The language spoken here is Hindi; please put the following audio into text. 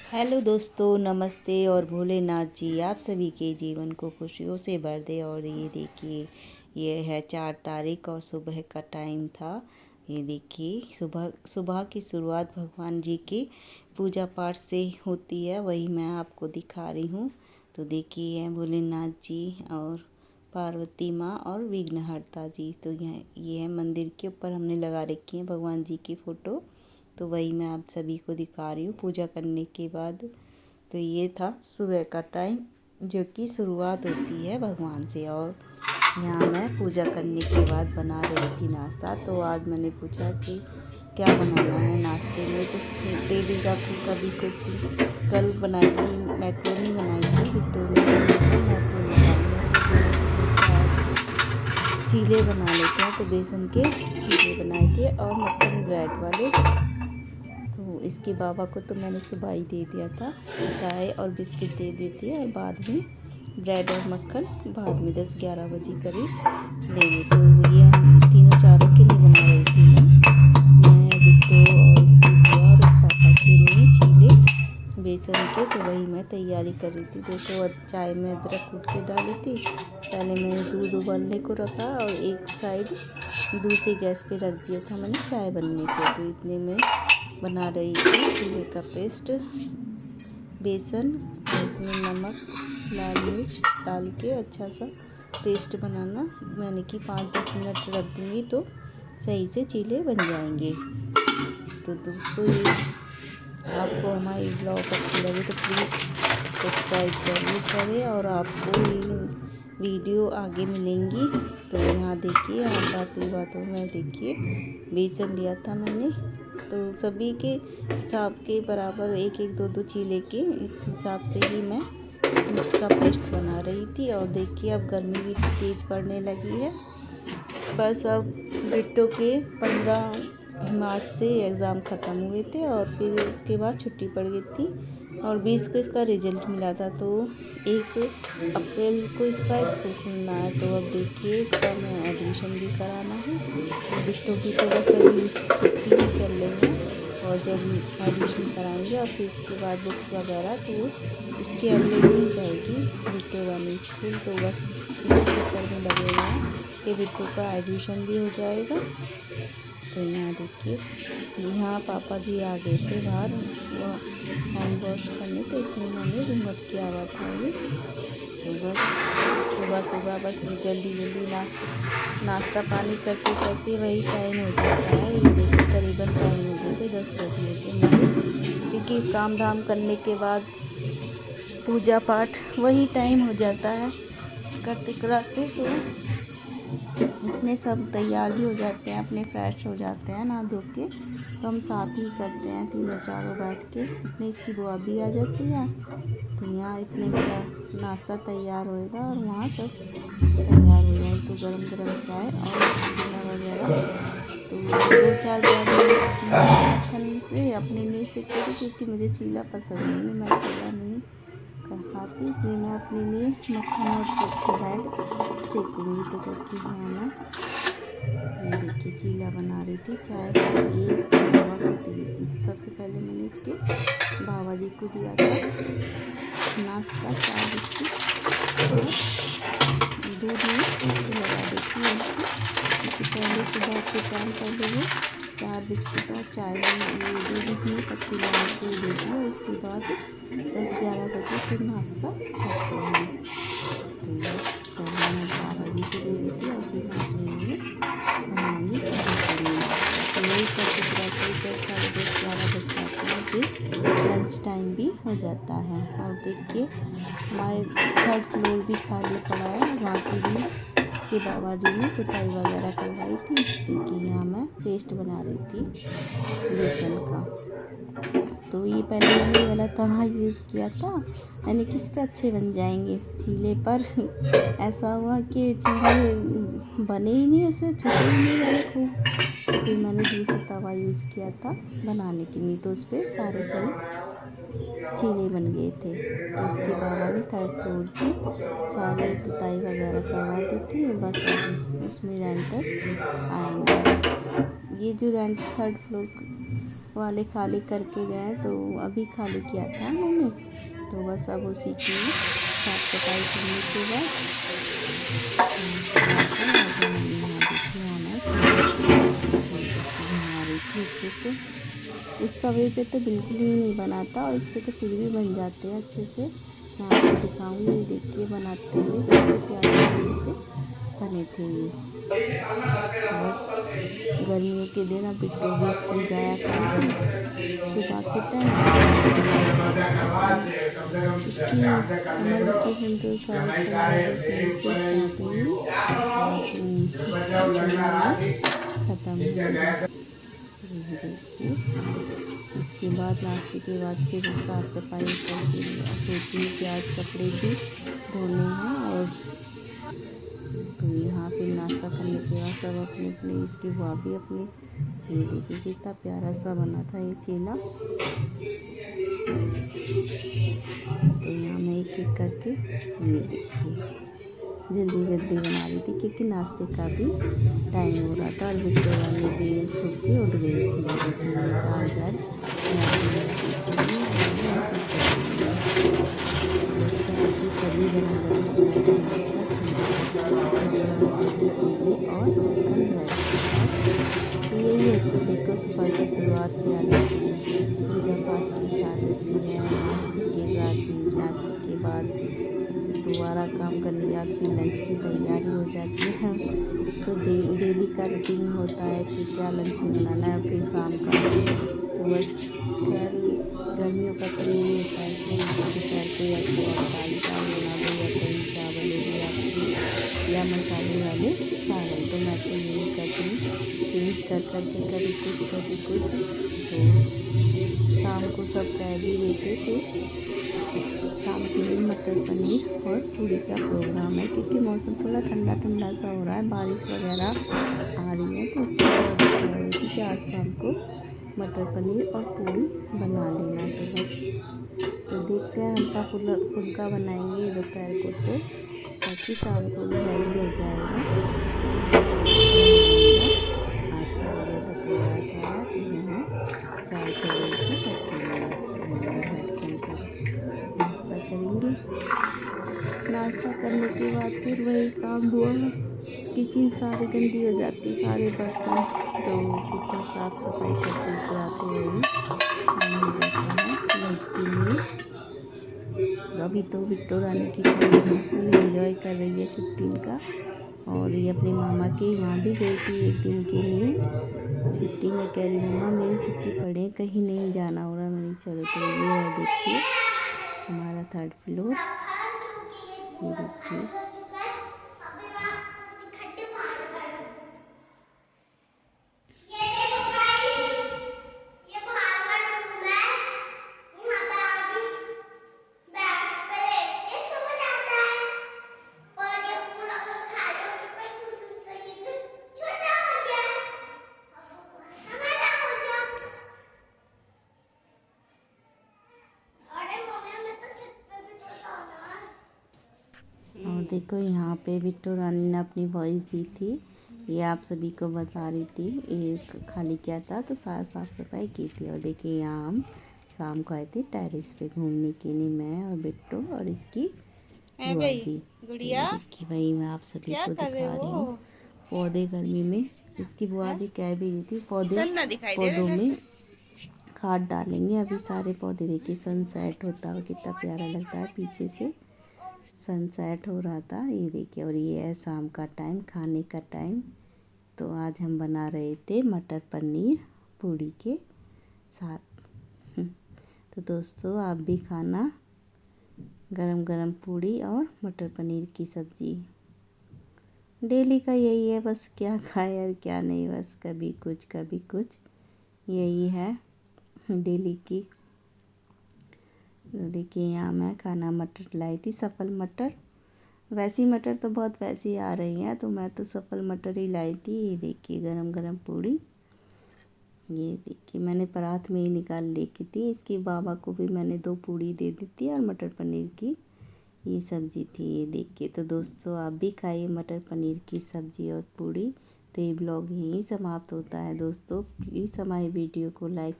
हेलो दोस्तों, नमस्ते और भोलेनाथ जी आप सभी के जीवन को खुशियों से भर दे। और ये देखिए, ये है 4 तारीख और सुबह का टाइम था। ये देखिए, सुबह सुबह की शुरुआत भगवान जी की पूजा पाठ से होती है, वही मैं आपको दिखा रही हूँ। तो देखिए, ये भोलेनाथ जी और पार्वती माँ और विघ्नहर्ता जी। तो ये है मंदिर के ऊपर हमने लगा रखी है भगवान जी की फ़ोटो। तो वही मैं आप सभी को दिखा रही हूँ पूजा करने के बाद। तो ये था सुबह का टाइम, जो कि शुरुआत होती है भगवान से। और यहाँ मैं पूजा करने के बाद बना रही थी नाश्ता। तो आज मैंने पूछा कि क्या बनाना है नाश्ते में। तो डेली का कभी कुछ, कल बनाई थी मैक्रोनी बनाई थी बिट्टू ने, मैक्रोनी खाई है। तो मैंने सोचा आज चीले बना लेते हैं। तो बेसन के चीले बनाए थे और मक्खन ब्रेड वाले। तो इसके बाबा को तो मैंने सुबह ही दे दिया था, चाय और बिस्किट दे देती है, और बाद में ब्रेड और मक्खन बाद में 10-11 बजे करीब देंगे। तो ये हम तीनों चारों के लिए बना रही थी मैं बिट्टू और इसकी बुआ और पापा के लिए चीले बेसन के। तो वही मैं तैयारी कर रही थी। देखो, चाय में अदरक कूट के डाली थी। पहले मैंने दूध उबलने को रखा और एक साइड दूसरी गैस पे रख दिया था मैंने चाय बनने को। तो इतने में बना रही थी चूल्हे का पेस्ट, बेसन और उसमें नमक, लाल मिर्च डाल के अच्छा सा पेस्ट बनाना मैंने कि 5-10 मिनट रख दूँगी तो सही से चीले बन जाएंगे। तो दोस्तों, ये आपको हमारी ब्लॉग अच्छी लगे तो प्लीज़ सब्सक्राइब जरूर करें, और आपको ये वीडियो आगे मिलेंगी। तो यहाँ देखिए, आप बातों में देखिए, बेसन लिया था मैंने। तो सभी के हिसाब के बराबर 1-1, 2-2 चीले के हिसाब से ही मैं इसका पेस्ट बना रही थी। और देखिए, अब गर्मी भी तेज़ पड़ने लगी है। बस अब बिट्टू के 15 मार्च से एग्ज़ाम ख़त्म हुए थे और फिर उसके बाद छुट्टी पड़ गई थी, और 20 को इसका रिजल्ट मिला था। तो 1 अप्रैल को इसका स्कूल खुलना है। तो अब देखिए, इसका मैं एडमिशन भी कराना है। तो बिट्टू की तो बस अभी छुट्टी ही चल रही है, और जब एडमिशन कराएंगे और फिर इसके बाद बुक्स वगैरह तो उसके अगले दिन जाएगी बिट्टू वाली स्कूल। तो बस इसी चक्कर में लगे हुए हैं कि बिट्टू का एडमिशन भी हो जाएगा। तो यहाँ देखिए, यहाँ पापा जी आ गए थे बाहर वो हैंड वॉश करने, तो इसमें मैंने घूंघट की आवाज़ आई। तो बस सुबह सुबह बस जल्दी जल्दी नाश्ता पानी करते करते वही टाइम हो जाता है। ये देखिए, करीबन टाइम हो गए थे 10 बज गए थे मेरे, क्योंकि काम धाम करने के बाद पूजा पाठ वही टाइम हो जाता है करते कराते। तो इतने सब तैयार भी हो जाते हैं, अपने फ्रेश हो जाते हैं ना धो के। तो हम साथ ही करते हैं तीनों चारों बैठ के। इतने इसकी बुआ भी आ जाती है। तो यहाँ इतने मेरा नाश्ता तैयार होएगा और वहाँ सब तैयार हो जाए। तो गरम गरम चाय और चीला वगैरह। तो 2-4 बार मक्खन से अपने लिए सेक करी, क्योंकि मुझे चीला पसंद नहीं है, मैं चीला नहीं खाती, इसलिए मैं अपने लिए मक्खन और ब्रेड सेकूँगी। तो देखिए, यहाँ मैं ये देखिए चीला बना रही थी चाय का। ये इसके बाबा को दी, सबसे पहले मैंने इसके बाबा जी को दिया था नाश्ता, चाय बिस्किट और दूध में इसको लगा देती हूँ। इससे पहले सुबह के टाइम पहले वो 4 बिस्कुट और चाय दूध में पत्ती लगा के देती हूँ। उसके बाद 10-11 बजे फिर नाश्ता करते हैं। तो पहले मैं बाबा जी को दे देती और फिर मैं अपने लिए बनाऊँगी करी। तो यही सब कुछ रहते 10-10:30 बज जाते हैं, फिर लंच टाइम भी हो जाता है। और देखिए, हमारे 3rd फ्लोर भी खाली पड़ा है, वहाँ की भी के बाबा जी ने पुताई वगैरह करवाई थी। देखिए, यहाँ मैं पेस्ट बना रही थी बेसन का। तो ये पहले मैंने ये वाला तवा यूज़ किया था, यानी कि इस पे अच्छे बन जाएंगे चीले पर। ऐसा हुआ कि चीले बने ही नहीं, उसमें छूटे ही नहीं वाले खूब। फिर मैंने दूसरा तवा यूज़ किया था बनाने के लिए, तो उस पर सारे सही चीले बन गए थे। तो इसके बाबा ने 3rd फ्लोर की सारी पुताई वगैरह करवा दी थी। बस अब उसमें रेंटर आएंगे। ये जो 3rd फ्लोर वाले खाली करके गए, तो अभी खाली किया था उन्होंने। तो बस अब उसी की साफ सफाई करने के बाद बना रही थी अच्छे से। उस तवे पे तो बिल्कुल ही नहीं बनाता, और इस पे तो फिर भी बन जाते हैं अच्छे से। मैं आपको दिखाऊंगी, ये देखिए बनाते हुए कितने प्यारे अच्छे से बने थे ये। बस गर्मियों के दिन अब बिट्टू भी स्कूल जाया करेगा सुबह के टाइम। इसकी समर वेकेशन तो शायद 15 अगस्त से स्टार्ट हुई और जुलाई में ख़त्म हुई। देखिए इसके बाद नाश्ते के बाद फिर साफ़ सफाई करके सोची कि आज कपड़े भी धोने हैं। और तो यहाँ फिर नाश्ता करने के बाद सब अपने अपने, इसकी बुआ भी अपने, ये देखिए कितना प्यारा सा बना था ये चेला। तो यहाँ मैं एक एक करके ये देखिए जल्दी जल्दी बना रही थी, क्योंकि नाश्ते का भी टाइम हो रहा था और विक्टोरिया ने भी छुप के उठ गई थी। देखिए चार घर सभी गरम और तो यही है कि देखो सुबह की शुरुआत पूजा पाठ के साथ होती है। नाश्ते के बाद दोबारा काम करने के बाद फिर लंच की तैयारी हो जाती है। तो डेली का रूटीन होता है कि क्या लंच में बनाना है, फिर शाम का। तो बस खैर गर्मियों का तो यही होता है कि दोपहर को या तो आप दाल चावल बना दो, या कहीं चावल हो गया या मसाले वाले चावल। तो मैं तो यही करती हूँ, चेंज कर करके कभी कुछ कभी कुछ। तो शाम को सब कह भी देते थे शाम के लिए मटर पनीर और पूरी का प्रोग्राम है, क्योंकि मौसम थोड़ा ठंडा ठंडा सा हो रहा है, बारिश वगैरह आ रही है। तो उसके बाद कह रही थी कि आज शाम को मटर पनीर और पूरी बना लेना। तो बस तो देखते हैं, हल्का फुल्का बनाएंगे दोपहर को, तो ताकि शाम को भी हैवी हो जाएगा। नाश्ता वगैरह तो तैयार सा है, तो यहाँ चाय चलेगी सबके लिए। तो अंदर बैठ के नाश्ता करेंगे। नाश्ता करने के बाद फिर वही काम हुआ, किचन सारी गंदी हो जाती, सारे बर्तन। तो किचन साफ सफाई करते कराते वही टाइम हो जाता है लंच के लिए। तो अभी तो विक्टोरिया ने किचन में फुल एंजॉय कर रही है छुट्टी का। और ये अपने मामा के यहाँ भी गई थी एक दिन के लिए छुट्टी में। कह रही मम्मा मेरी छुट्टी पड़े, कहीं नहीं जाना हो रहा। मैंने चलो। तो ये है देखिए हमारा 3rd फ्लोर, ये देखिए। और देखो यहाँ पे बिट्टू रानी ने अपनी वॉइस दी थी, ये आप सभी को बता रही थी। एक खाली किया था तो सारा साफ सफाई की थी। और देखिए यहाँ हम शाम को आए थे टेरेस पे घूमने के लिए, मैं और बिट्टू और इसकी बुआ जी। गुड़िया देखिए भाई मैं आप सभी को दिखा रही हूँ पौधे गर्मी में। इसकी बुआ जी कह भी रही थी पौधों में खाद डालेंगे अभी सारे पौधे। देखिए सनसेट होता हुआ कितना प्यारा लगता है, पीछे से सनसेट हो रहा था ये देखिए। और ये है शाम का टाइम, खाने का टाइम। तो आज हम बना रहे थे मटर पनीर पूड़ी के साथ। तो दोस्तों आप भी खाना गरम गरम पूड़ी और मटर पनीर की सब्ज़ी। डेली का यही है, बस क्या खाए और क्या नहीं, बस कभी कुछ यही है डेली की। तो देखिए यहाँ मैं खाना मटर लाई थी, सफल मटर। वैसी मटर तो बहुत वैसी आ रही हैं, तो मैं तो सफल मटर ही लाई थी। ये देखिए गरम गरम पूड़ी, ये देखिए मैंने परात में ही निकाल लेके थी। इसके बाबा को भी मैंने 2 पूड़ी दे दी थी और मटर पनीर की ये सब्ज़ी थी। ये देखिए तो दोस्तों आप भी खाइए मटर पनीर की सब्ज़ी और पूड़ी। तो ये ब्लॉग यहीं समाप्त होता है दोस्तों। प्लीज़ हमारे वीडियो को लाइक